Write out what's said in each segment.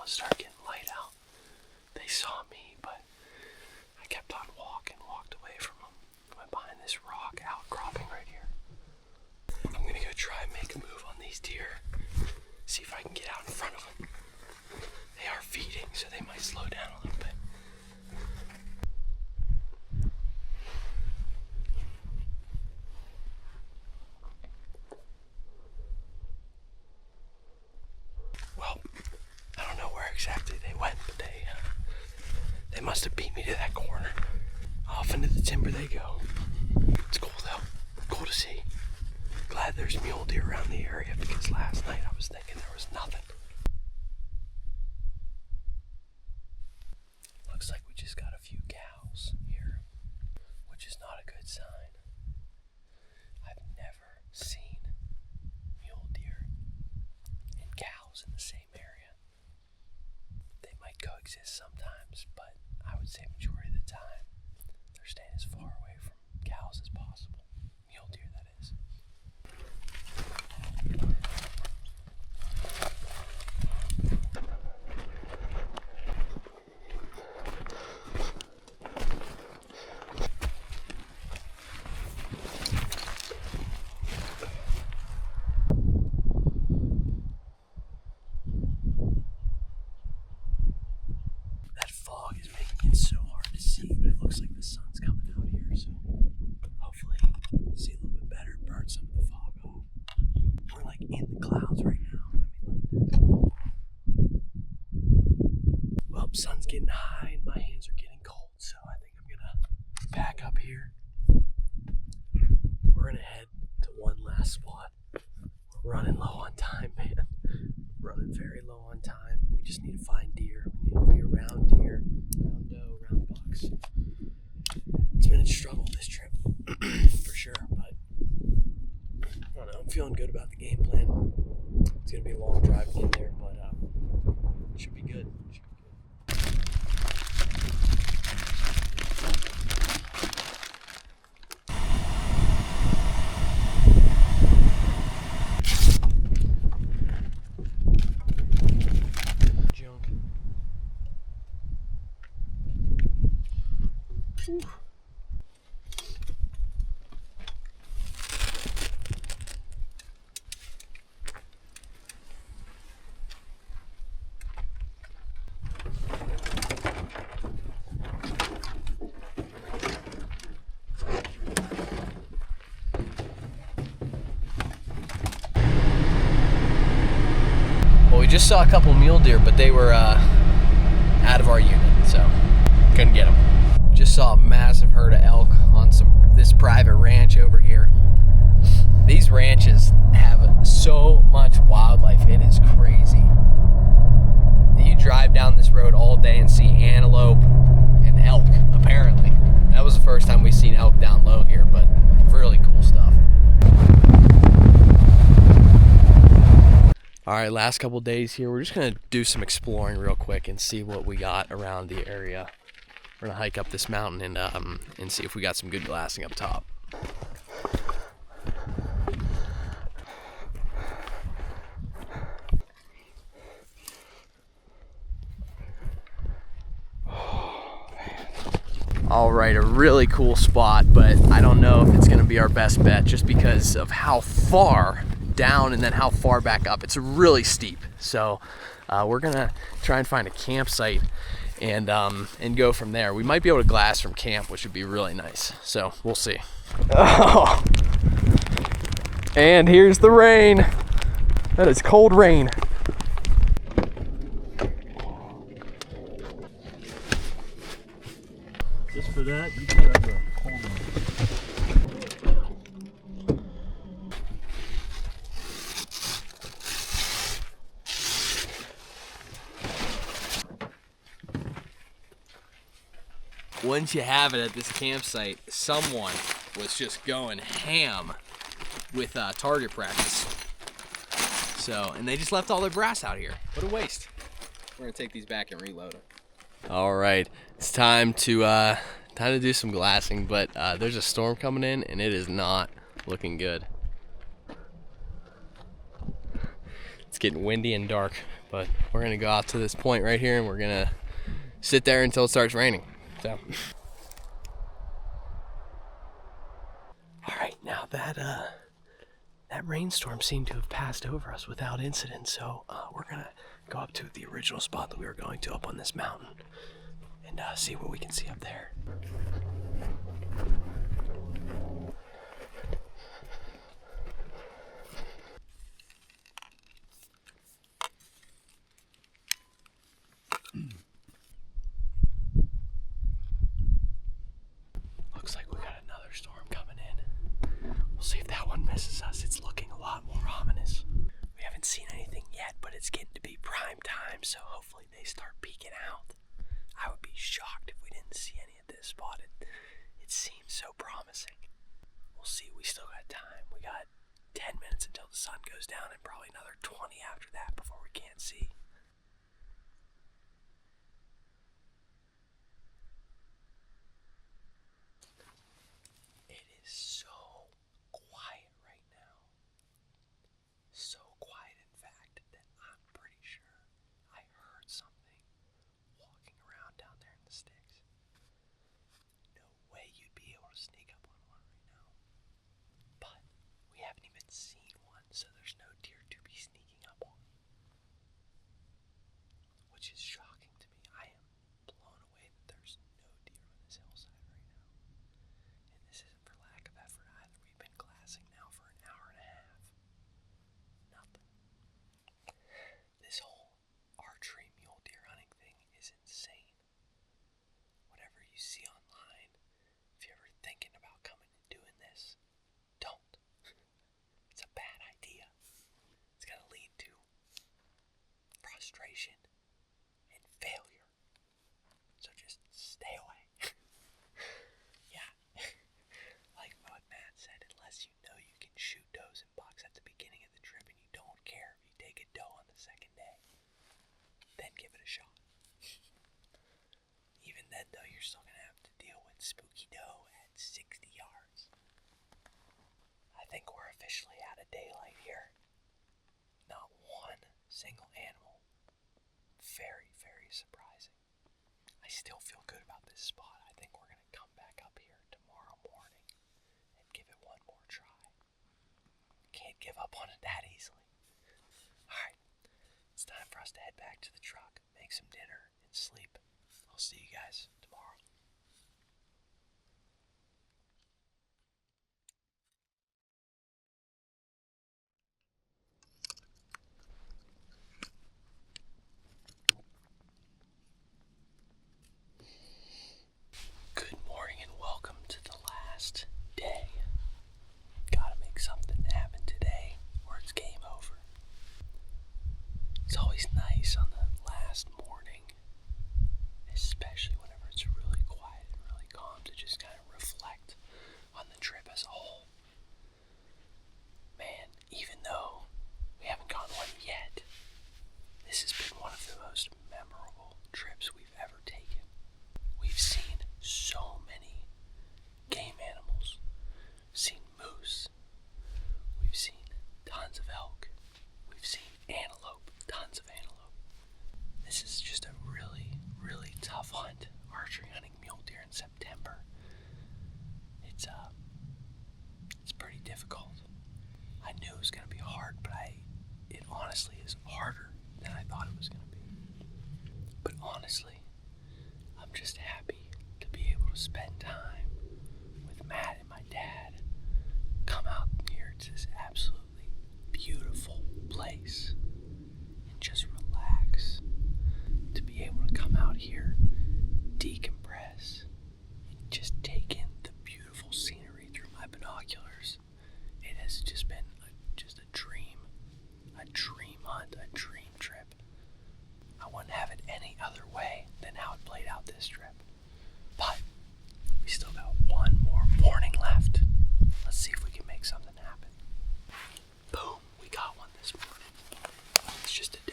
it started getting light out, they saw me, but I kept on walking, walked away from them. Went behind this rock outcropping right here. I'm gonna go try and make a move on these deer. See if I can get out in front of them. They are feeding, so they might slow down a little bit. Well, I don't know where exactly they went, but they must have beat me to that corner. Off into the timber they go. It's cool though. Cool to see. Glad there's mule deer around the area, because last night I was thinking there was nothing. Looks like we just got a few cows here, which is not a good sign. I've never seen mule deer and cows in the same area. They might coexist sometimes, but I would say majority of the time they're staying as far away from cows as possible. Mule deer, that is. That fog is making it so hard to see, but it looks like the sun's coming out here, so hopefully see a little bit better, burn some of the fog off. We're like in the clouds right now. I mean, look at this. Well, sun's getting high and my hands are getting cold, so I think I'm gonna pack up here. We're gonna head to one last spot. We're running low on time, man. Running very low on time. We just need to find deer. We need to be around deer, around doe, around bucks. It's been a struggle this trip, for sure, but I don't know, I'm feeling good about the game plan. It's gonna be a long drive to get there, but it should be good. Junk. Whew. Well, we just saw a couple mule deer, but they were out of our unit, so couldn't get them. Just saw a massive herd of elk on this private ranch over here. These ranches have so much wildlife, it is crazy. You drive down this road all day and see antelope and elk, apparently. That was the first time we've seen elk down low here, but really cool stuff. All right, last couple days here, we're just gonna do some exploring real quick and see what we got around the area. We're gonna hike up this mountain and see if we got some good glassing up top. All right, a really cool spot, but I don't know if it's gonna be our best bet just because of how far down and then how far back up. It's really steep, so we're gonna try and find a campsite and go from there. We might be able to glass from camp, which would be really nice, so we'll see. Oh. And here's the rain. That is cold rain. Just for that, you can grab a cold one. Once you have it at this campsite, someone was just going ham with target practice. So, and they just left all their brass out here. What a waste. We're gonna take these back and reload them. All right, it's time to do some glassing, but there's a storm coming in and it is not looking good. It's getting windy and dark, But we're gonna go out to this point right here and we're gonna sit there until it starts raining. So. All right, now that that rainstorm seemed to have passed over us without incident, so we're gonna go up to the original spot that we were going to up on this mountain and see what we can see up there. Looks like we got another storm coming in. We'll see if that one misses us. It's looking a lot more ominous. We haven't seen anything yet, but it's getting to be prime time, so hopefully they start peeking out. I would be shocked if we didn't see any at this spot. It seems so promising. We'll see. We still got time. We got 10 minutes until the sun goes down and probably another 20 after that before we can't see. It is so quiet right now. So quiet, in fact, that I'm pretty sure I heard something walking around down there in the sticks. No way you'd be able to sneak up on one right now. But we haven't even seen one, so there's no deer to be sneaking up on. Which is shocking to me. I am blown away that there's no deer on this hillside right now. And this isn't for lack of effort either. We've been glassing now for an hour and a half. Nothing. This whole archery mule deer hunting thing is insane. Whatever you see online, if you're ever thinking about coming and doing this, don't. It's a bad idea. It's going to lead to frustration and failure. So just stay away. Yeah. Like what Matt said, unless you know you can shoot does and bucks at the beginning of the trip and you don't care if you take a doe on the second day, then give it a shot. Even then though, you're still going to have to deal with spooky doe at 60 yards. I think we're officially out of daylight here. Not one single animal. Very, very surprising. I still feel good about this spot. I think we're going to come back up here tomorrow morning and give it one more try. Can't give up on it that easily. Alright, it's time for us to head back to the truck, make some dinner, and sleep. I'll see you guys tomorrow. Good morning and welcome to the last day. Gotta make something happen today or it's game over. It's always nice on the last morning, especially whenever it's really quiet and really calm, to just kind of reflect on the trip as a whole. Man, even though we haven't gone one yet, this has been one of the most memorable trips we've ever taken. We've seen so many game animals, seen moose, we've seen tons of elk, we've seen antelope, tons of antelope. This is just a really, really tough hunt, archery hunting mule deer in September. It's pretty difficult. I knew it was going to be hard, but it honestly is harder than I thought it was going to be. But honestly, I'm just happy to be able to spend time with Matt and my dad, come out here to this absolutely beautiful place and just relax, to be able to come out here, decompress, and just take in the beautiful scenery through my binoculars. It has just been just a dream hunt, a dream trip. I wouldn't have it any other way than how it played out this trip. But we still got one more morning left. Let's see if we can make something happen. Boom, we got one this morning. It's just a doe.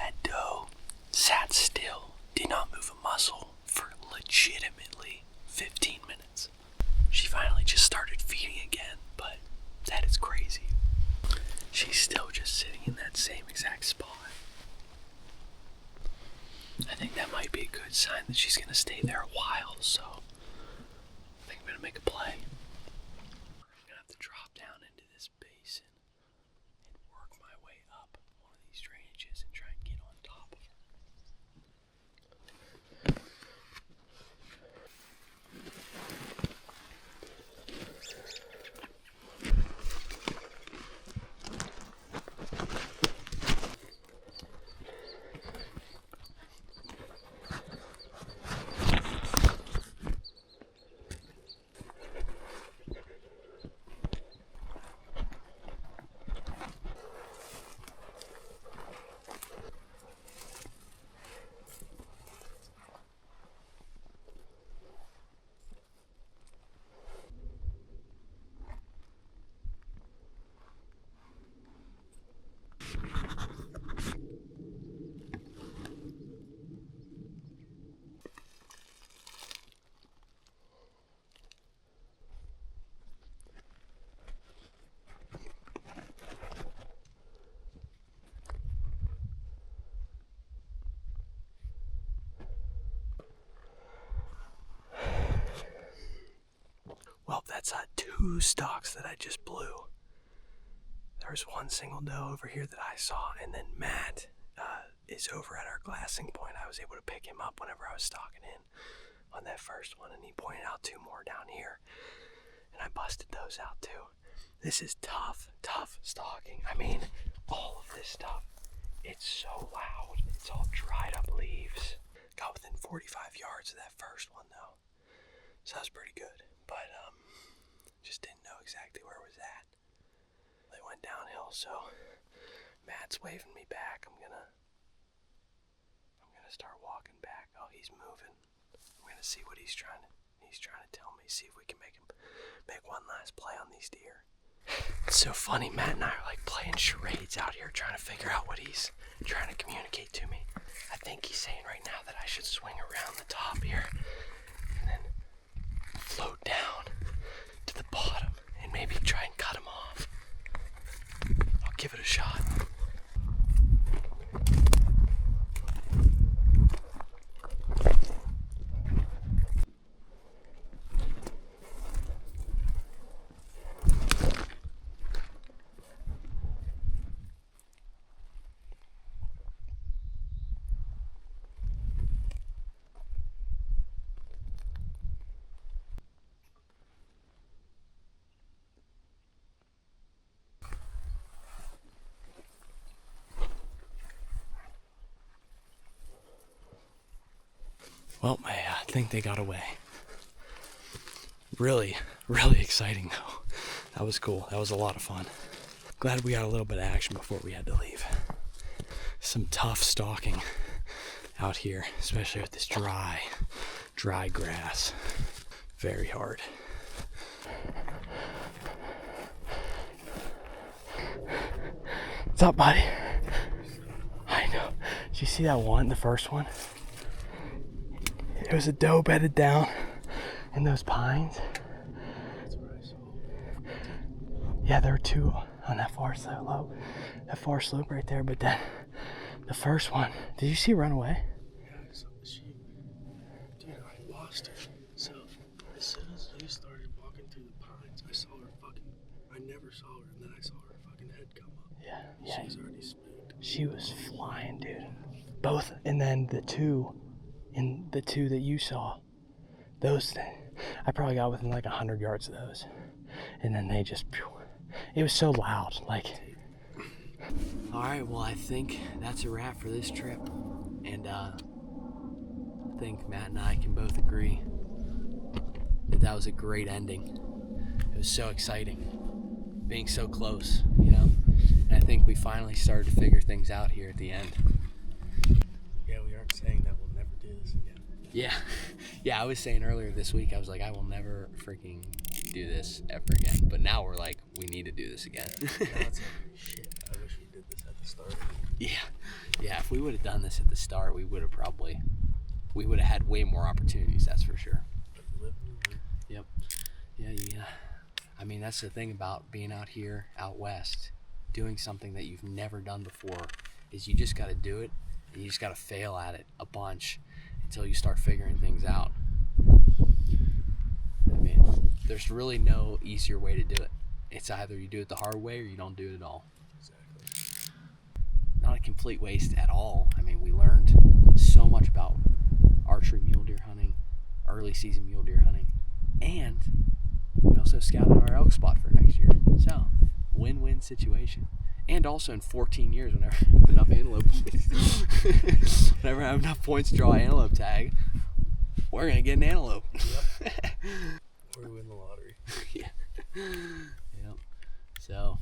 That doe sat still, did not move a muscle for legitimately 15 minutes. She finally just started feeding again, but that is crazy. She's still just sitting in that same exact spot. I think that might be a good sign that she's gonna stay there a while, so I think I'm gonna make a play. I'm gonna have to drop down into this basin and work my way up one of these drainages and try and get on top of her. Well, that's 2 stalks that I just blew. There's one single doe over here that I saw, and then Matt is over at our glassing point. I was able to pick him up whenever I was stalking in on that first one, and he pointed out 2 more down here, and I busted those out too. This is tough stalking. I mean, all of this stuff, it's so loud. It's all dried up leaves. Got within 45 yards of that first one though, so that was pretty good. But just didn't know exactly where it was at. They went downhill, so Matt's waving me back. I'm gonna start walking back. Oh, he's moving. I'm gonna see what he's trying to tell me. See if we can make him make one last play on these deer. It's so funny. Matt and I are like playing charades out here, trying to figure out what he's trying to communicate to me. I think he's saying right now that I should swing around the top here and then float down to the bottom and maybe try and cut him off. I'll give it a shot. Well, I think they got away. Really exciting though. That was cool. That was a lot of fun. Glad we got a little bit of action before we had to leave. Some tough stalking out here, especially with this dry grass. Very hard. What's up, buddy? I know. Did you see that one, the first one? It was a doe bedded down in those pines. That's what I saw. Yeah, there were 2 on that far slope. That far slope right there, but then the first one, did you see her run away? Yeah, I saw dude, I lost her. So as soon as they started walking through the pines, I saw her I never saw her, and then I saw her fucking head come up. Yeah. She's already spooked. She was flying, dude. Both, and then the 2 that you saw, those, I probably got within like 100 yards of those. And then they just, it was so loud, like. All right, well, I think that's a wrap for this trip. And I think Matt and I can both agree that was a great ending. It was so exciting, being so close, you know? And I think we finally started to figure things out here at the end. Yeah, we aren't saying that we'll never do this again. Yeah, I was saying earlier this week, I was like, I will never freaking do this ever again. But now we're like, we need to do this again. Now it's like, shit, I wish we did this at the start. Yeah, if we would have done this at the start, we would have had way more opportunities, that's for sure. Yep. Yeah. I mean, that's the thing about being out here, out west, doing something that you've never done before, is you just got to do it, and you just got to fail at it a bunch until you start figuring things out. I mean, there's really no easier way to do it. It's either you do it the hard way or you don't do it at all. Exactly. Not a complete waste at all. I mean, we learned so much about archery mule deer hunting, early season mule deer hunting, and we also scouted our elk spot for next year. So, win-win situation. And also in 14 years, whenever I have enough antelope points, whenever I have enough points to draw an antelope tag, we're going to get an antelope. Yep. Or we win the lottery. Yeah. Yep. So,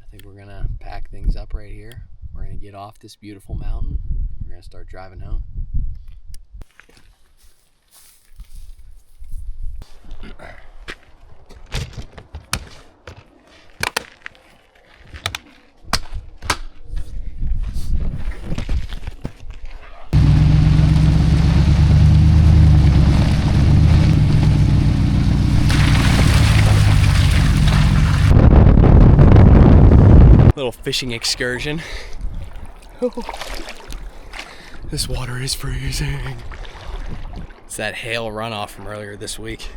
I think we're going to pack things up right here. We're going to get off this beautiful mountain. We're going to start driving home. Little fishing excursion. Oh, this water is freezing. It's that hail runoff from earlier this week.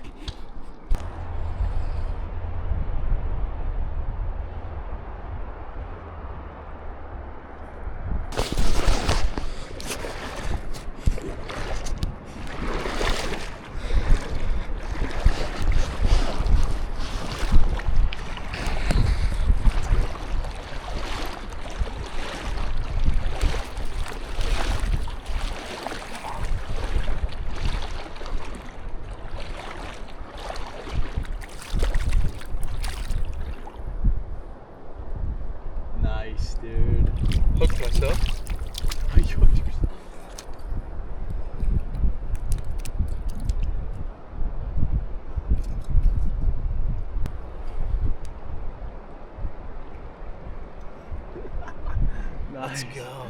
Nice, dude. Hooked myself. Nice. Let's go.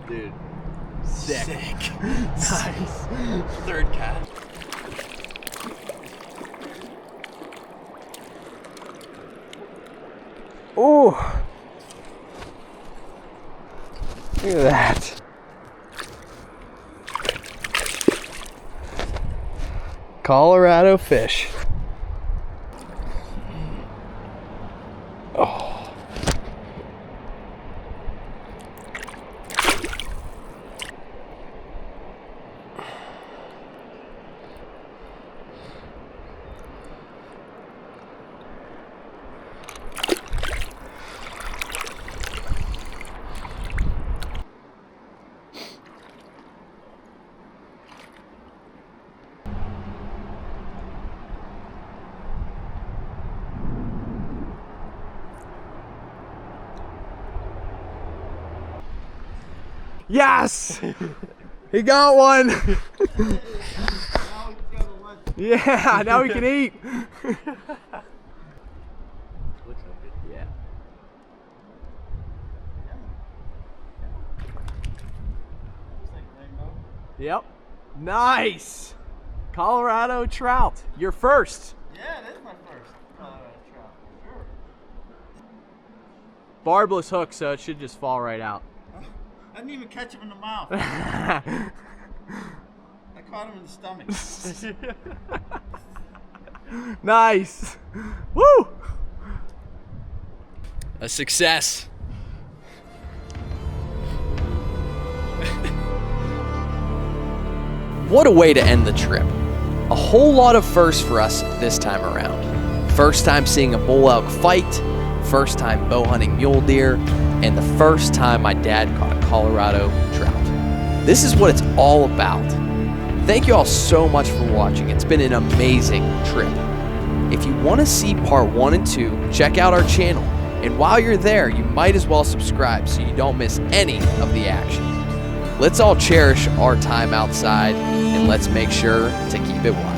Dude. Sick. Nice. Third cat. Oh, look at that. Colorado fish. Oh. Yes! He got one! Yeah, now we can eat! Looks like it. Yeah. Yep. Nice! Colorado trout. You're first. Yeah, it is my first Colorado trout, for sure. Barbless hook, so it should just fall right out. I didn't even catch him in the mouth. I caught him in the stomach. Nice. Woo! A success. What a way to end the trip. A whole lot of firsts for us this time around. First time seeing a bull elk fight, first time bow hunting mule deer, and the first time my dad caught a Colorado trout. This is what it's all about. Thank you all so much for watching. It's been an amazing trip. If you want to see part 1 and 2, check out our channel. And while you're there, you might as well subscribe so you don't miss any of the action. Let's all cherish our time outside, and let's make sure to keep it wild.